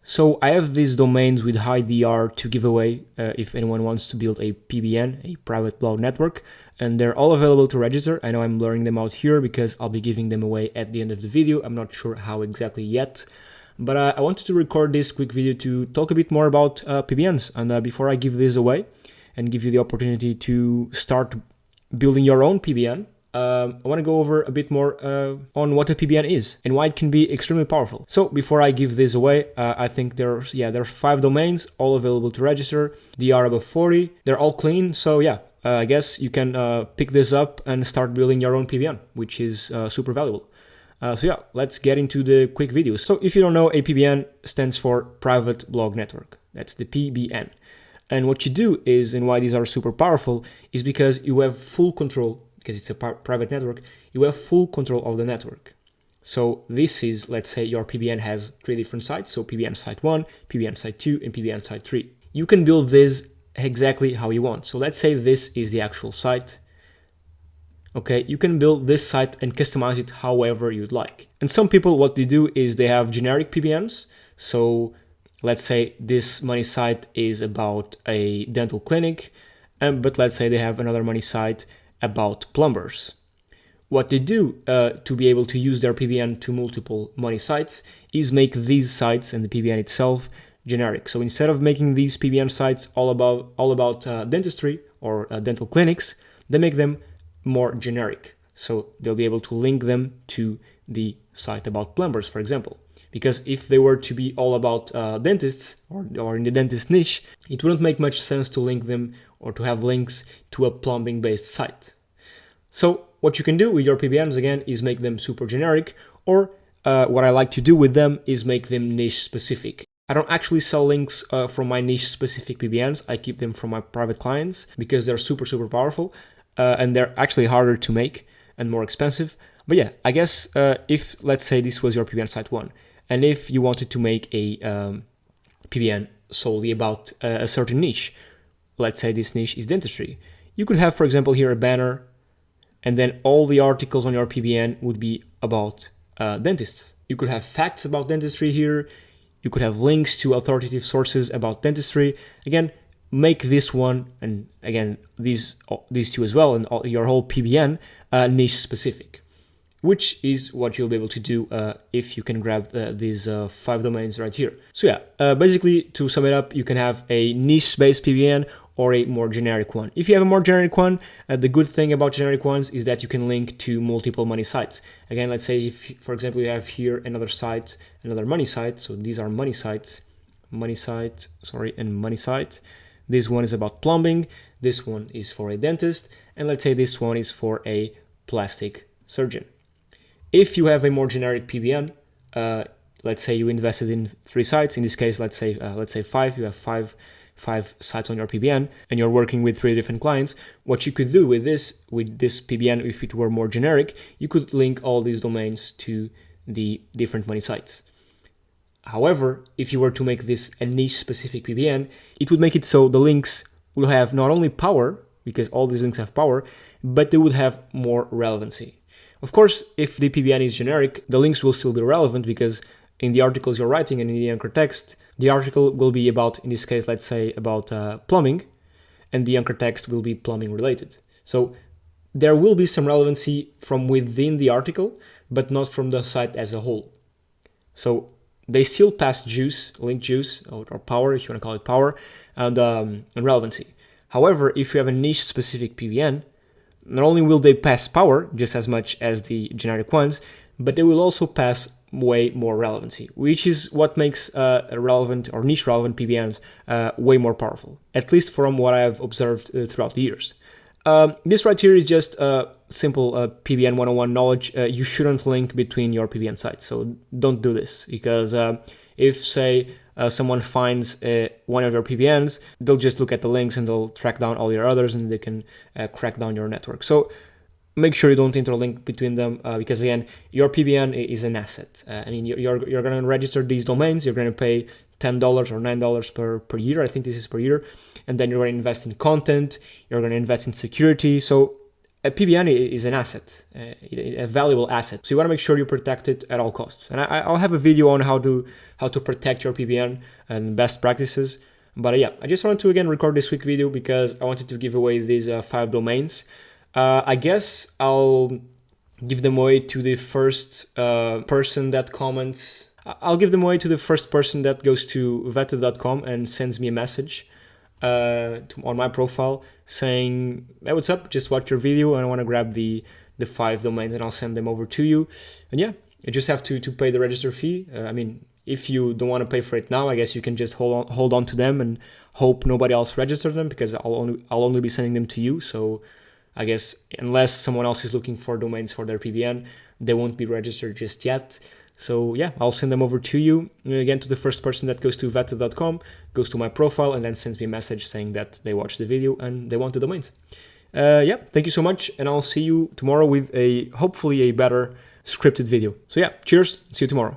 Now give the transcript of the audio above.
So I have these domains with high DR to give away if anyone wants to build a PBN, a private blog network, and they're all available to register. I know I'm blurring them out here because I'll be giving them away at the end of the video. I'm not sure how exactly yet, but I wanted to record this quick video to talk a bit more about PBNs. And before I give this away and give you the opportunity to start building your own PBN, I want to go over a bit more on what a PBN is and why it can be extremely powerful. So before I give this away, I think there's 5 domains, all available to register. DR above 40, they're all clean. So I guess you can pick this up and start building your own PBN, which is super valuable. Let's get into the quick video. So if you don't know, a PBN stands for Private Blog Network. That's the PBN. And what you do is, and why these are super powerful, is because you have full control. Because it's a private network, you have full control of the network. So this is, let's say your PBN has 3 different sites, so PBN site 1, PBN site 2, and PBN site 3. You can build this exactly how you want. So let's say this is the actual site. Okay, you can build this site and customize it however you'd like. And some people, what they do is they have generic PBNs. So let's say this money site is about a dental clinic, but let's say they have another money site about plumbers. What they do to be able to use their PBN to multiple money sites is make these sites and the PBN itself generic. So instead of making these PBN sites all about dentistry or dental clinics, they make them more generic. So they'll be able to link them to the site about plumbers, for example. Because if they were to be all about dentists or in the dentist niche, it wouldn't make much sense to link them or to have links to a plumbing-based site. So what you can do with your PBNs, again, is make them super generic, or what I like to do with them is make them niche-specific. I don't actually sell links from my niche-specific PBNs. I keep them from my private clients because they're super, super powerful, and they're actually harder to make and more expensive. But yeah, I guess if, let's say, this was your PBN site 1, and if you wanted to make a PBN solely about a certain niche, let's say this niche is dentistry, you could have, for example, here a banner, and then all the articles on your PBN would be about dentists. You could have facts about dentistry here. You could have links to authoritative sources about dentistry. Again, make this one, and again, these two as well, and your whole PBN niche specific, which is what you'll be able to do if you can grab these 5 domains right here. So basically, to sum it up, you can have a niche-based PBN or a more generic one. If you have a more generic one, the good thing about generic ones is that you can link to multiple money sites. Again, let's say if, for example, you have here another site, another money site. So these are money sites, and money site. This one is about plumbing. This one is for a dentist. And let's say this one is for a plastic surgeon. If you have a more generic PBN, let's say you invested in 3 sites. In this case, let's say 5. You have five sites on your PBN, and you're working with 3 different clients. What you could do with this PBN, if it were more generic, you could link all these domains to the different money sites. However, if you were to make this a niche-specific PBN, it would make it so the links will have not only power, because all these links have power, but they would have more relevancy. Of course, if the PBN is generic, the links will still be relevant because in the articles you're writing and in the anchor text, the article will be about, in this case, let's say about plumbing, and the anchor text will be plumbing related. So there will be some relevancy from within the article, but not from the site as a whole. So they still pass juice, link juice, or power, if you want to call it power, and relevancy. However, if you have a niche-specific PBN, not only will they pass power just as much as the generic ones, but they will also pass way more relevancy, which is what makes relevant or niche relevant PBNs way more powerful, at least from what I've observed throughout the years. This right here is just simple PBN 101 knowledge. You shouldn't link between your PBN sites, so don't do this, because if, say, someone finds one of your PBNs, they'll just look at the links and they'll track down all your others, and they can crack down your network. So make sure you don't interlink between them, because again, your PBN is an asset. I mean, you're going to register these domains. You're going to pay $10 or $9 per year. I think this is per year. And then you're going to invest in content. You're going to invest in security. So a PBN is an asset, a valuable asset. So you want to make sure you protect it at all costs. And I'll have a video on how to protect your PBN and best practices. But yeah, I just wanted to again record this quick video because I wanted to give away these 5 domains. I guess I'll give them away to the first person that comments. I'll give them away to the first person that goes to vetted.com and sends me a message on my profile saying, hey, what's up, just watch your video and I want to grab the 5 domains, and I'll send them over to you. And yeah, you just have to pay the register fee. I mean, if you don't want to pay for it now, I guess you can just hold on to them and hope nobody else registers them, because I'll only be sending them to you. So I guess unless someone else is looking for domains for their PBN, they won't be registered just yet. So yeah, I'll send them over to you. Again, to the first person that goes to vetted.com, goes to my profile, and then sends me a message saying that they watched the video and they want the domains. Yeah, thank you so much, and I'll see you tomorrow with hopefully a better scripted video. So yeah, cheers, see you tomorrow.